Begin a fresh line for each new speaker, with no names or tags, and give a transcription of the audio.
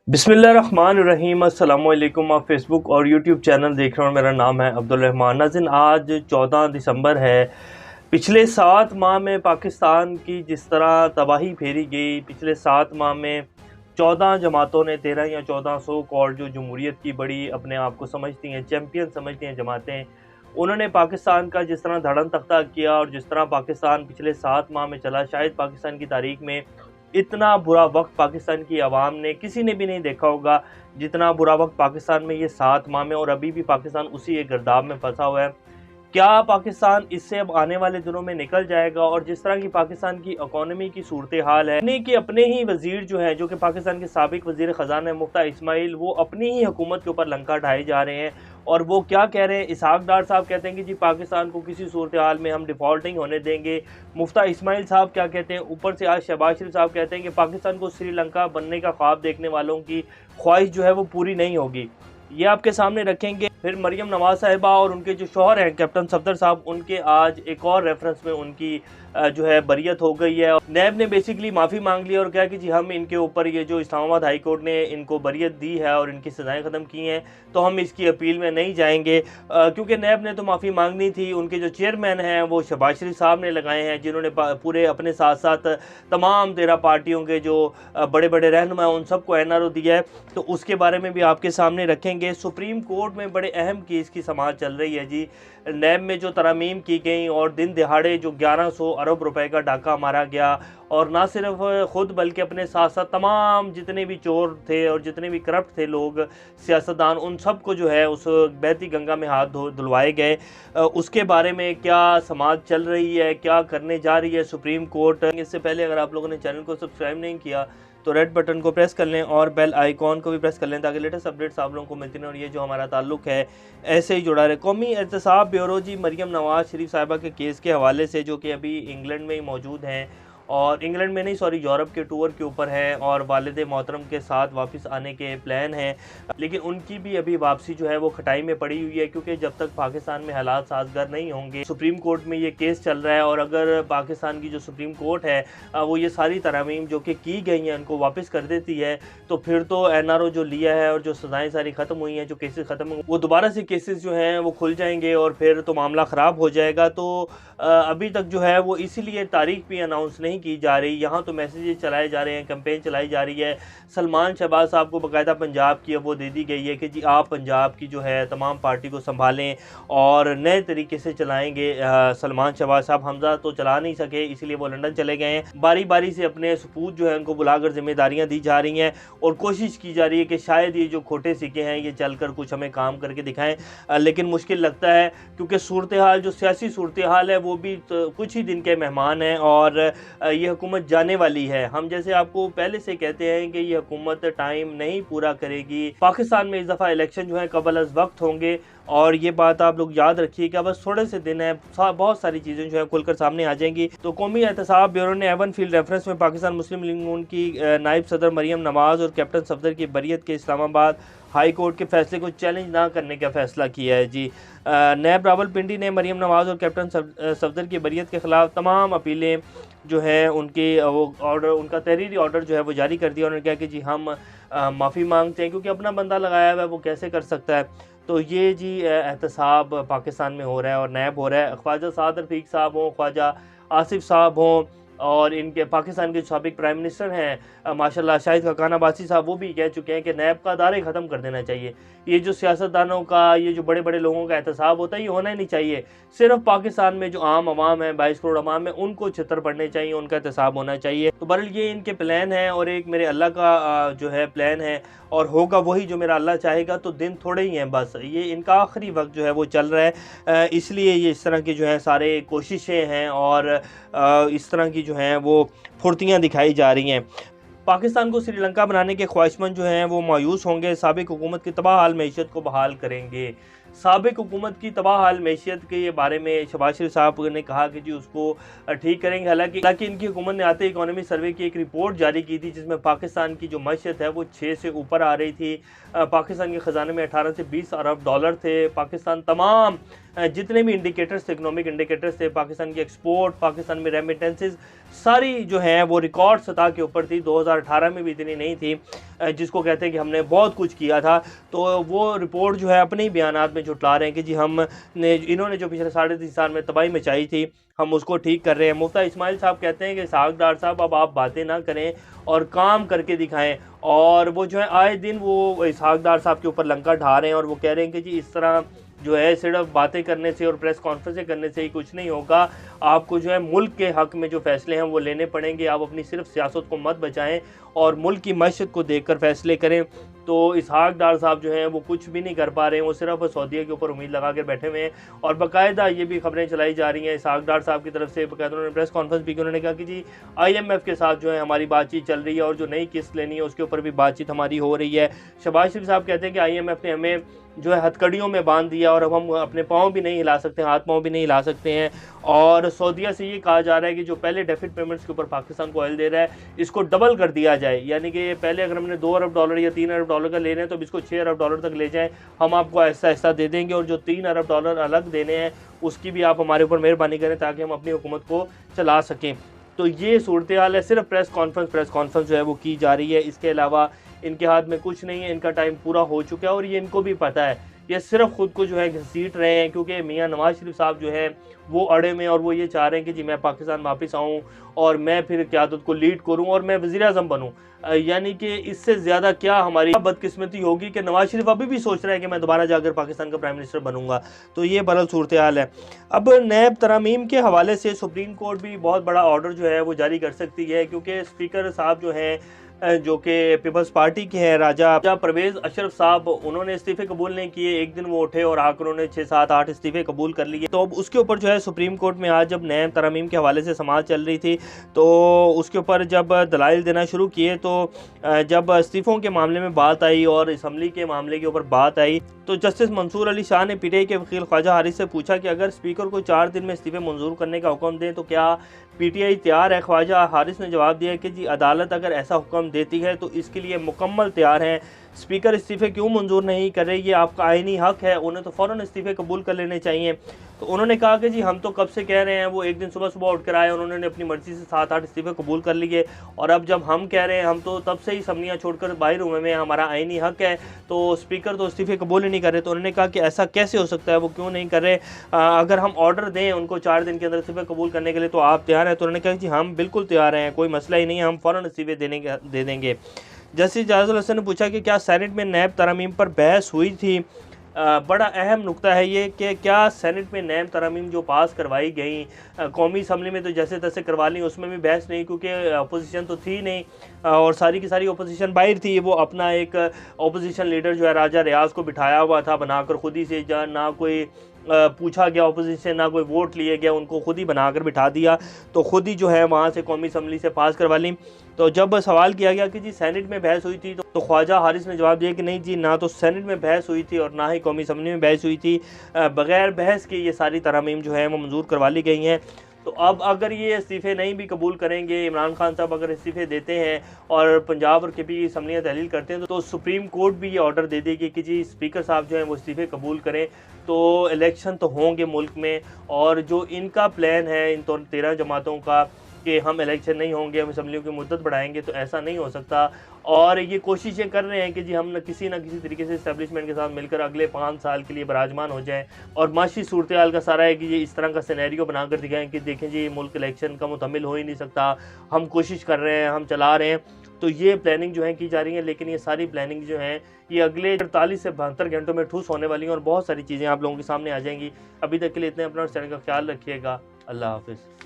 बिस्मिल्लाहिर्रहमानिर्रहीम। अस्सलामुअलैकुम। आप फेसबुक और यूट्यूब चैनल देख रहे हो। मेरा नाम है अब्दुल रहमान। नाज़रीन, आज 14 दिसंबर है। पिछले 7 माह में पाकिस्तान की जिस तरह तबाही फेरी गई, पिछले 7 माह में 14 जमातों ने 13 या 14 सो कॉल्ड जो जमहूरियत की बड़ी अपने आप को समझती हैं, चैम्पियन समझती हैं जमातें, उन्होंने पाकिस्तान का जिस तरह धड़न तख्ता किया और जिस तरह पाकिस्तान पिछले 7 माह में चला, शायद पाकिस्तान की तारीख में इतना बुरा वक्त पाकिस्तान की आवाम ने किसी ने भी नहीं देखा होगा जितना बुरा वक्त पाकिस्तान में ये 7 माह में, और अभी भी पाकिस्तान उसी एक गर्दाब में फंसा हुआ है। क्या पाकिस्तान इससे अब आने वाले दिनों में निकल जाएगा? और जिस तरह की पाकिस्तान की इकोनॉमी की सूरत हाल है, कि अपने ही वजीर जो है, जो कि पाकिस्तान के साबिक वजीर ख़जाना है मुफ्ती इस्माइल, वो अपनी ही हुकूमत के ऊपर लंका ढाए जा रहे हैं। और वो क्या कह रहे हैं? इसहाक डार साहब कहते हैं कि जी पाकिस्तान को किसी सूरत हाल में हम डिफ़ॉल्ट नहीं होने देंगे। मुफ्ती इस्माइल साहब क्या कहते हैं? ऊपर से आज शहबाज शरीफ साहब कहते हैं कि पाकिस्तान को श्रीलंका बनने का ख्वाब देखने वालों की ख्वाहिश जो है वो पूरी नहीं होगी। ये आपके सामने रखेंगे। फिर मरियम नवाज साहिबा और उनके जो शौहर हैं कैप्टन सफदर साहब, उनके आज एक और रेफरेंस में उनकी जो है बरियत हो गई है। नैब ने बेसिकली माफ़ी मांग ली और कहा कि जी हम इनके ऊपर ये जो इस्लामाबाद हाई कोर्ट ने इनको बरियत दी है और इनकी सज़ाएं ख़त्म की हैं, तो हम इसकी अपील में नहीं जाएंगे, क्योंकि नैब ने तो माफ़ी मांगनी थी। उनके जो चेयरमैन हैं वो शहबाज शरीफ साहब ने लगाए हैं, जिन्होंने पूरे अपने साथ साथ तमाम 13 पार्टियों के जो बड़े बड़े रहनुमा हैं उन सबको NRO दिया है। तो उसके बारे में भी आपके सामने रखेंगे। सुप्रीम कोर्ट में बड़े अहम केस की समाअत चल रही है जी। नैब में जो तरमीम की गई और दिन दिहाड़े जो 1100 अरब रुपए का डाका मारा गया, और ना सिर्फ खुद बल्कि अपने साथ साथ तमाम जितने भी चोर थे और जितने भी करप्ट थे लोग, सियासतदान, उन सब को जो है उस बहती गंगा में हाथ धुलवाए गए। उसके बारे में क्या समाअत चल रही है, क्या करने जा रही है सुप्रीम कोर्ट। इससे पहले अगर आप लोगों ने चैनल को सब्सक्राइब नहीं किया तो रेड बटन को प्रेस कर लें और बेल आइकॉन को भी प्रेस कर लें, ताकि लेटेस्ट अपडेट्स आप लोगों को मिलती रहें और ये जो हमारा ताल्लुक है ऐसे ही जुड़ा रहे। कौमी एहतसाब ब्यूरो जी मरियम नवाज शरीफ साहिबा के केस के हवाले से, जो कि अभी इंग्लैंड में ही मौजूद हैं, और इंग्लैंड में नहीं सॉरी यूरोप के टूर के ऊपर हैं और वालिद मोहतरम के साथ वापस आने के प्लान हैं, लेकिन उनकी भी अभी वापसी जो है वो खटाई में पड़ी हुई है, क्योंकि जब तक पाकिस्तान में हालात साजगार नहीं होंगे, सुप्रीम कोर्ट में ये केस चल रहा है। और अगर पाकिस्तान की जो सुप्रीम कोर्ट है वो ये सारी तरमीम जो कि की गई हैं उनको वापस कर देती है, तो फिर तो NRO जो लिया है और जो सज़ाएँ सारी ख़त्म हुई हैं, जो केसेस ख़त्म हुए, वो दोबारा से केसेस जो हैं वो खुल जाएंगे और फिर तो मामला ख़राब हो जाएगा। तो अभी तक जो है वो इसीलिए तारीख भी अनाउंस नहीं की जा रही। यहाँ तो मैसेजेस चलाए जा रहे हैं, कैंपेन चलाई जा रही है। सलमान शहबाज साहब को बाकायदा पंजाब की वो दे दी गई है कि जी आप पंजाब की जो है तमाम पार्टी को संभालें और नए तरीके से चलाएंगे। सलमान शहबाज साहब हमजा तो चला नहीं सके, इसलिए वो लंदन चले गए हैं। बारी बारी से अपने सपूत जो है उनको बुलाकर जिम्मेदारियाँ दी जा रही हैं और कोशिश की जा रही है कि शायद ये जो खोटे सिक्के हैं ये चलकर कुछ हमें काम करके दिखाएं, लेकिन मुश्किल लगता है, क्योंकि सूरत हाल जो सियासी सूरत हाल है वो भी तो कुछ ही दिन के मेहमान हैं और ये हुकूमत जाने वाली है। हम जैसे आपको पहले से कहते हैं कि ये हुकूमत टाइम नहीं पूरा करेगी। पाकिस्तान में इस दफ़ा इलेक्शन जो है कबल अज़ वक्त होंगे और ये बात आप लोग याद रखिएगा। बस थोड़े से दिन है, बहुत सारी चीज़ें जो है खुलकर सामने आ जाएंगी। तो कौमी एहतसाब ब्यूरो ने एवन फील्ड रेफरेंस में पाकिस्तान मुस्लिम लीग नून की नायब सदर मरियम नवाज और कैप्टन सफदर की बरियत के इस्लामाबाद हाई कोर्ट के फैसले को चैलेंज ना करने का फैसला किया है जी। नैब रावलपिंडी ने मरियम नवाज और कैप्टन सफदर की बरियत के खिलाफ तमाम अपीलें जो है उनके वो ऑर्डर, उनका तहरीरी ऑर्डर जो है वो जारी कर दिया। उन्होंने कहा कि जी हम माफ़ी मांगते हैं, क्योंकि अपना बंदा लगाया हुआ है वो कैसे कर सकता है। तो ये जी एहतसाब पाकिस्तान में हो रहा है और नैब हो रहा है। ख्वाजा साद रफीक साहब हों, ख्वाजा आसिफ साहब हों, और इनके पाकिस्तान के साबिक प्राइम मिनिस्टर हैं माशाल्लाह शाहिद खाकान अब्बासी साहब, वो भी कह चुके हैं कि नैब का दायरा ख़त्म कर देना चाहिए। ये जो सियासतदानों का, ये जो बड़े बड़े लोगों का एहतसाब होता है ये होना ही नहीं चाहिए। सिर्फ पाकिस्तान में जो आम आवाम है, 22 करोड़ आवाम है, उनको छितर पड़ने चाहिए, उनका एहतसाब होना चाहिए। तो बहरहाल ये इनके प्लान है और एक मेरे अल्लाह का जो है प्लान है और होगा वही जो मेरा अल्लाह चाहेगा। तो दिन थोड़े ही हैं, बस ये इनका आखिरी वक्त जो है वो चल रहा है, इसलिए ये इस तरह की जो है सारे कोशिशें हैं और इस तरह की जो हैं वो फुर्तियाँ दिखाई जा रही हैं। पाकिस्तान को श्रीलंका बनाने के ख्वाहिशमंद जो हैं वो मायूस होंगे, साबिक हुकूमत की तबाह हाल मैशियत को बहाल करेंगे। साबिक हुकूमत की तबाह हाल मैशियत के बारे में शहबाज शरीफ साहब ने कहा कि जी उसको ठीक करेंगे। हालांकि इनकी हुकूमत ने आते इकोनॉमी सर्वे की एक रिपोर्ट जारी की थी, जिसमें पाकिस्तान की जो मैशियत है वो 6 से ऊपर आ रही थी। पाकिस्तान के ख़जाने में 18 से 20 अरब डॉलर थे। पाकिस्तान तमाम जितने भी इंडिकेटर्स थे, इकनॉमिक इंडिकेटर्स थे, पाकिस्तान की एक्सपोर्ट, पाकिस्तान में रेमिटेंसेस, सारी जो हैं वो रिकॉर्ड सतह के ऊपर थी। 2018 में भी इतनी नहीं थी। जिसको कहते हैं कि हमने बहुत कुछ किया था। तो वो रिपोर्ट जो है अपने ही बयानात में जुटला रहे हैं कि जी इन्होंने जो पिछले 3.5 साल में तबाही मचाई थी हम उसको ठीक कर रहे हैं। मुफ्ती इस्माइल साहब कहते हैं कि इसहाक डार साहब अब आप बातें ना करें और काम करके दिखाएं। और वो जो है आए दिन वो इसहाक डार साहब के ऊपर लंका ढा रहे हैं और वो कह रहे हैं कि जी इस तरह जो है सिर्फ बातें करने से और प्रेस कॉन्फ्रेंसें करने से ही कुछ नहीं होगा, आपको जो है मुल्क के हक में जो फैसले हैं वो लेने पड़ेंगे। आप अपनी सिर्फ सियासत को मत बचाएं और मुल्क की मईशत को देखकर फैसले करें। तो इसहाक डार साहब जो हैं वो कुछ भी नहीं कर पा रहे हैं, वो सिर्फ सऊदीया के ऊपर उम्मीद लगा कर बैठे हुए हैं। और बाकायदा ये भी खबरें चलाई जा रही हैं इसहाक डार साहब की तरफ से, बाकायदा उन्होंने प्रेस कॉन्फ्रेंस भी की, उन्होंने कहा कि जी IMF के साथ जो है हमारी बातचीत चल रही है और जो नई किस्त लेनी है उसके ऊपर भी बातचीत हमारी हो रही है। शहबाज शरीफ साहब कहते हैं कि IMF ने हमें जो है हथकड़ियों में बांध दिया और अब हम अपने पाँव भी नहीं हिला सकते, हाथ पाँव भी नहीं हिला सकते हैं। और सऊदीया से ये कहा जा रहा है कि जो पहले डेफिट पेमेंट्स के ऊपर पाकिस्तान को ऑयल दे रहा है इसको डबल कर दिया जाए, यानी कि पहले अगर हमने $2 अरब या $3 अरब का ले रहे हैं तो अब इसको $6 अरब तक ले जाएं, हम आपको ऐसा ऐसा दे देंगे और जो $3 अरब अलग देने हैं उसकी भी आप हमारे ऊपर मेहरबानी करें ताकि हम अपनी हुकूमत को चला सकें। तो ये सूरत हाल है, सिर्फ प्रेस कॉन्फ्रेंस जो है वो की जा रही है, इसके अलावा इनके हाथ में कुछ नहीं है, इनका टाइम पूरा हो चुका है और ये इनको भी पता है। ये सिर्फ खुद को जो है घसीट रहे हैं क्योंकि मियां नवाज शरीफ साहब जो है वो अड़े में और वो ये चाह रहे हैं कि जी मैं पाकिस्तान वापस आऊँ और मैं फिर क़यादत को लीड करूँ और मैं वज़ीर आज़म बनूँ। यानी कि इससे ज़्यादा क्या हमारी बदकिस्मती होगी कि नवाज शरीफ अभी भी सोच रहे हैं कि मैं दोबारा जाकर पाकिस्तान का प्राइम मिनिस्टर बनूंगा। तो ये बहरहाल सूरत हाल है। अब नैब तरमीम के हवाले से सुप्रीम कोर्ट भी बहुत बड़ा ऑर्डर जो है वो जारी कर सकती है क्योंकि स्पीकर साहब जो हैं जो कि पीपल्स पार्टी के हैं राजा परवेज़ अशरफ साहब, उन्होंने इस्तीफ़े कबूल नहीं किए। एक दिन वो उठे और आकर उन्होंने 6, 7, 8 इस्तीफ़े कबूल कर लिए। तो अब उसके ऊपर जो है सुप्रीम कोर्ट में आज जब नैब तरमीम के हवाले से समाअत चल रही थी तो उसके ऊपर जब दलाइल देना शुरू किए तो जब इस्तीफ़ों के मामले में बात आई और असम्बली के मामले के ऊपर बात आई तो जस्टिस मंसूर अली शाह ने PTI के वकील ख्वाजा हारिस से पूछा कि अगर स्पीकर को 4 दिन में इस्तीफ़े मंजूर करने का हुक्म दें तो क्या PTI तैयार है। ख्वाजा हारिस ने जवाब दिया कि जी अदालत अगर ऐसा हुक्म देती है तो इसके लिए मुकम्मल तैयार हैं। स्पीकर इस्तीफ़े क्यों मंजूर नहीं कर रहे, ये आपका आईनी हक है, उन्हें तो फ़ौरन इस्तीफ़े कबूल कर लेने चाहिए। तो उन्होंने कहा कि जी हम तो कब से कह रहे हैं, वो एक दिन सुबह उठ कर आए, उन्होंने अपनी मर्ज़ी से 7, 8 इस्तीफ़े कबूल कर लिए और अब जब हम कह रहे हैं हम तो तब से ही असम्बलियाँ छोड़कर बाहर हुए में, हमारा आईनी हक है, तो स्पीकर तो इस्तीफ़े कबूल ही नहीं कर रहे। तो उन्होंने कहा कि ऐसा कैसे हो सकता है, वो क्यों नहीं कर रहे, अगर हम ऑर्डर दें उनको 4 दिन के अंदर इस्तीफ़े कबूल करने के लिए तो आप तैयार हैं। तो उन्होंने कहा कि हम बिल्कुल तैयार हैं, कोई मसला ही नहीं है, हम फ़ौरन इस्तीफ़े दे देंगे। जस्टिस जाजुल हसन ने पूछा कि क्या सेनेट में नैब तरमीम पर बहस हुई थी। बड़ा अहम नुक्ता है ये कि क्या सेनेट में नैब तरमीम जो पास करवाई गई कौमी असम्बली में तो जैसे तैसे करवा ली, उसमें भी बहस नहीं क्योंकि अपोजिशन तो थी नहीं और सारी की सारी अपोजिशन बाहर थी। वो अपना एक अपोजिशन लीडर जो है राजा रियाज को बिठाया हुआ था बनाकर खुद ही से, ना कोई पूछा गया अपोजिशन, ना कोई वोट लिए गया, उनको खुद ही बनाकर बिठा दिया, तो खुद ही जो है वहाँ से कौमी असम्बली से पास करवा ली। तो जब सवाल किया गया कि जी सेनेट में बहस हुई थी तो ख्वाजा हारिस ने जवाब दिया कि नहीं जी, ना तो सेनेट में बहस हुई थी और ना ही कौमी असम्बली में बहस हुई थी, बग़ैर बहस के ये सारी तरमीम जो है वो मंजूर करवा ली गई हैं। तो अब अगर ये इस्तीफ़े नहीं भी कबूल करेंगे, इमरान खान साहब अगर इस्तीफ़े देते हैं और पंजाब और KP की असम्बलियाँ तहलील करते हैं तो सुप्रीम कोर्ट भी ये ऑर्डर दे देगी कि जी स्पीकर साहब जो हैं वो इस्तीफ़े कबूल करें तो इलेक्शन तो होंगे मुल्क में। और जो इनका प्लान है इन 13 जमातों का कि हम इलेक्शन नहीं होंगे, हम असम्बलियों की मुद्दत बढ़ाएंगे, तो ऐसा नहीं हो सकता। और ये कोशिशें कर रहे हैं कि जी हम ना किसी तरीके से इस्टेब्लिशमेंट के साथ मिलकर अगले 5 साल के लिए बराजमान हो जाएं और माशी सूरत हाल का सारा है कि ये इस तरह का सिनेरियो बनाकर दिखाएं कि देखें जी मुल्क इलेक्शन का मुतमिल हो ही नहीं सकता, हम कोशिश कर रहे हैं, हम चला रहे हैं। तो ये प्लानिंग जो है की जा रही है, लेकिन ये सारी प्लानिंग जो है ये अगले 48 से 72 घंटों में ठूस होने वाली हैं और बहुत सारी चीज़ें आप लोगों के सामने आ जाएंगी। अभी तक के लिए इतने, अपना चैनल का ख्याल रखिएगा। अल्लाह हाफिज़।